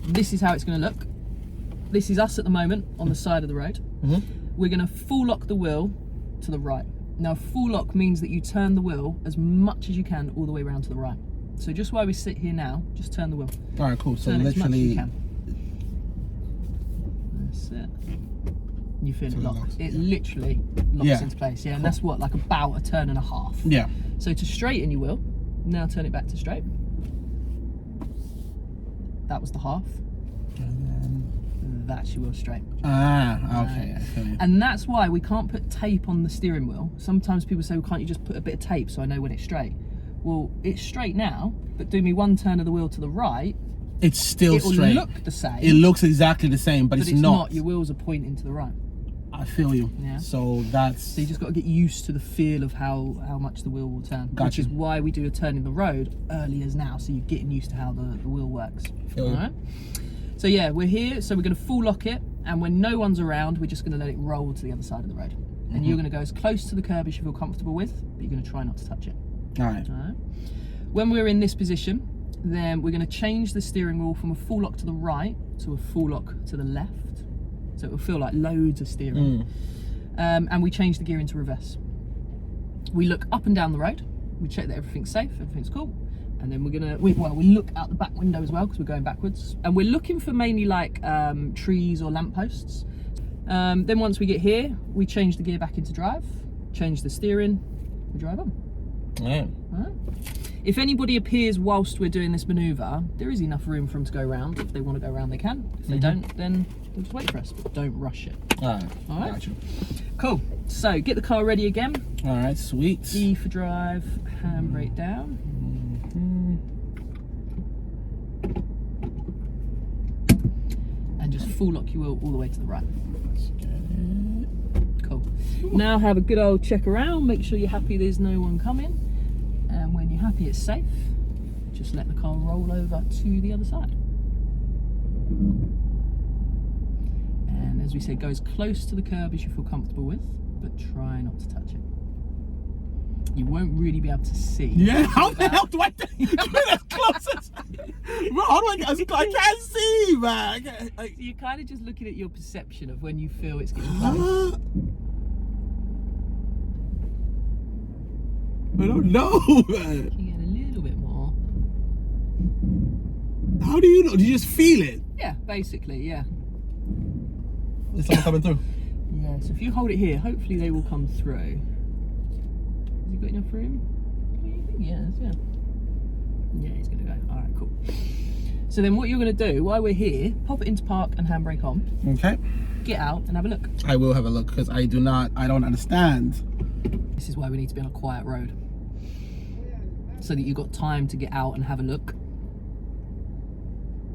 this is how it's going to look. This is us at the moment on the side of the road. We're going to full lock the wheel to the right. Now, full lock means that you turn the wheel as much as you can all the way around to the right. So just while we sit here now, just turn the wheel. All right, cool. So turn literally, it as much as you can. That's it. You feel it lock. It literally locks into place. Yeah, and that's what, like about a turn and a half. Yeah. So to straighten your wheel, now turn it back to straight. That was the half. And then that's your wheel straight. Ah, okay. And that's why we can't put tape on the steering wheel. Sometimes people say, well, can't you just put a bit of tape so I know when it's straight? Well, it's straight now, but do me one turn of the wheel to the right, it's still straight. It'll look the same. It looks exactly the same, but it's not. Your wheels are pointing to the right. I feel you. Yeah. So so you just got to get used to the feel of how much the wheel will turn. Gotcha. Which is why we do a turn in the road early as now, so you're getting used to how the wheel works. Feel all right. So yeah, we're here. So we're going to full lock it, and when no one's around, we're just going to let it roll to the other side of the road. And you're going to go as close to the curb as you feel comfortable with, but you're going to try not to touch it. All right. All right. When we're in this position, then we're going to change the steering wheel from a full lock to the right to a full lock to the left. So it will feel like loads of steering. And we change the gear into reverse. We look up and down the road. We check that everything's safe, everything's cool. And then we look out the back window as well because we're going backwards. And we're looking for mainly like trees or lampposts. Then once we get here, we change the gear back into drive, change the steering, we drive on. Yeah. All right. If anybody appears whilst we're doing this manoeuvre, there is enough room for them to go around. If they want to go around, they can. If they don't, then they'll just wait for us, but don't rush it. All right. Gotcha. Cool. So get the car ready again. All right, sweet. E for drive, handbrake down. And just full lock your wheel all the way to the right. Let's get it. Cool. Now have a good old check around. Make sure you're happy there's no one coming. And when you're happy it's safe, just let the car roll over to the other side. And as we say, go as close to the curb as you feel comfortable with, but try not to touch it. You won't really be able to see. Yeah, how the hell do I get as close as... Bro, how do I can't see, man. You're kind of just looking at your perception of when you feel it's getting close. I don't know, man. You get a little bit more. How do you know? Do you just feel it? Yeah, basically, yeah. Is someone coming through? Yeah, so if you hold it here, hopefully they will come through. Has he got enough room? Yeah, yeah, he's gonna go. All right, cool. So then what you're gonna do, while we're here, pop it into park and handbrake on. Okay. Get out and have a look. I will have a look because I don't understand. This is why we need to be on a quiet road. So that you've got time to get out and have a look.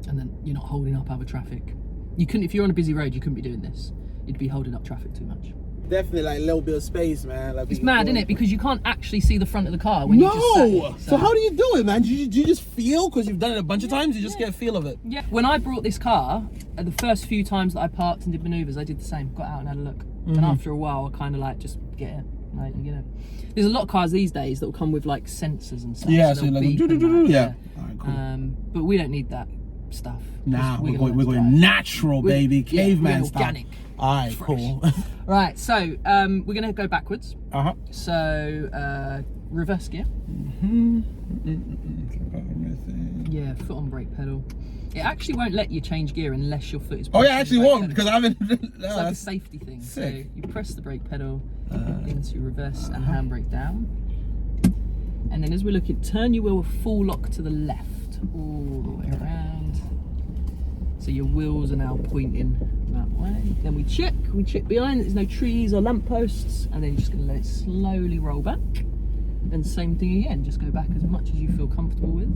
And then you're not holding up other traffic. You couldn't, if you're on a busy road, you couldn't be doing this. You'd be holding up traffic too much. Definitely like a little bit of space, man. Like it's mad, isn't it? Because you can't actually see the front of the car when you just sat here, so how do you do it, man? Do you just feel? Because you've done it a bunch of times, you just get a feel of it. Yeah. When I brought this car, the first few times that I parked and did manoeuvres, I did the same. Got out and had a look. And after a while, I kind of like just get it. Like, you know, there's a lot of cars these days that will come with like sensors and stuff. Yeah, so like, yeah. All right, cool. But we don't need that stuff. Nah, we're going natural, baby, caveman stuff. Organic. All right, cool. Right, so we're gonna go backwards. So reverse gear. Yeah, foot on brake pedal. It actually won't let you change gear unless your foot is. Oh yeah, actually won't because I haven't. It's like a safety thing. Sick. So you press the brake pedal into reverse and handbrake down, and then as we're looking, turn your wheel a full lock to the left all the way around. So your wheels are now pointing that way. Then we check behind. There's no trees or lampposts, and then you're just going to let it slowly roll back. And same thing again. Just go back as much as you feel comfortable with.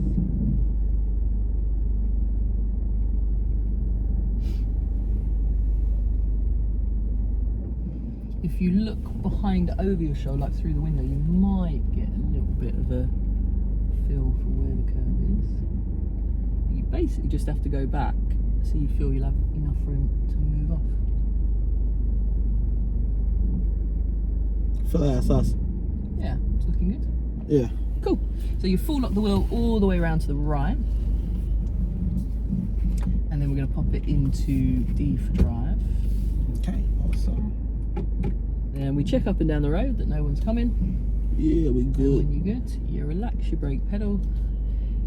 If you look behind over your shoulder, like through the window, you might get a little bit of a feel for where the curve is. You basically just have to go back so you feel you'll have enough room to move off. I feel like that's us. Yeah, it's looking good. Yeah. Cool. So you full lock the wheel all the way around to the right. And then we're going to pop it into D for drive. Okay, awesome. Then we check up and down the road that no one's coming. Yeah, we And good. when you're good, you relax your brake pedal.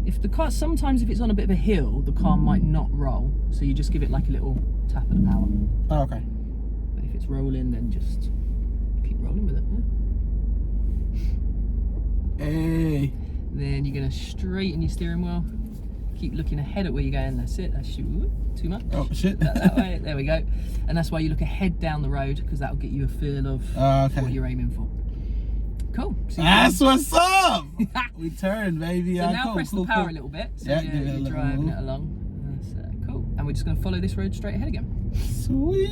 If the car, sometimes if it's on a bit of a hill, the car might not roll, so you just give it like a little tap of the power. Oh, okay. But if it's rolling, then just keep rolling with it. Yeah? Hey. Then you're going to straighten your steering wheel. Keep looking ahead at where you're going. That's it. That's you. Too much. Oh shit. That way. There we go. And that's why you look ahead down the road, because that'll get you a feel of Okay. what you're aiming for. Cool. So That's what's up. We turned, baby. So now cool, press cool, the power cool. a little bit. So Yeah, you're, give it a you're little driving move. it along. That's cool. And we're just going to follow this road straight ahead again. Sweet.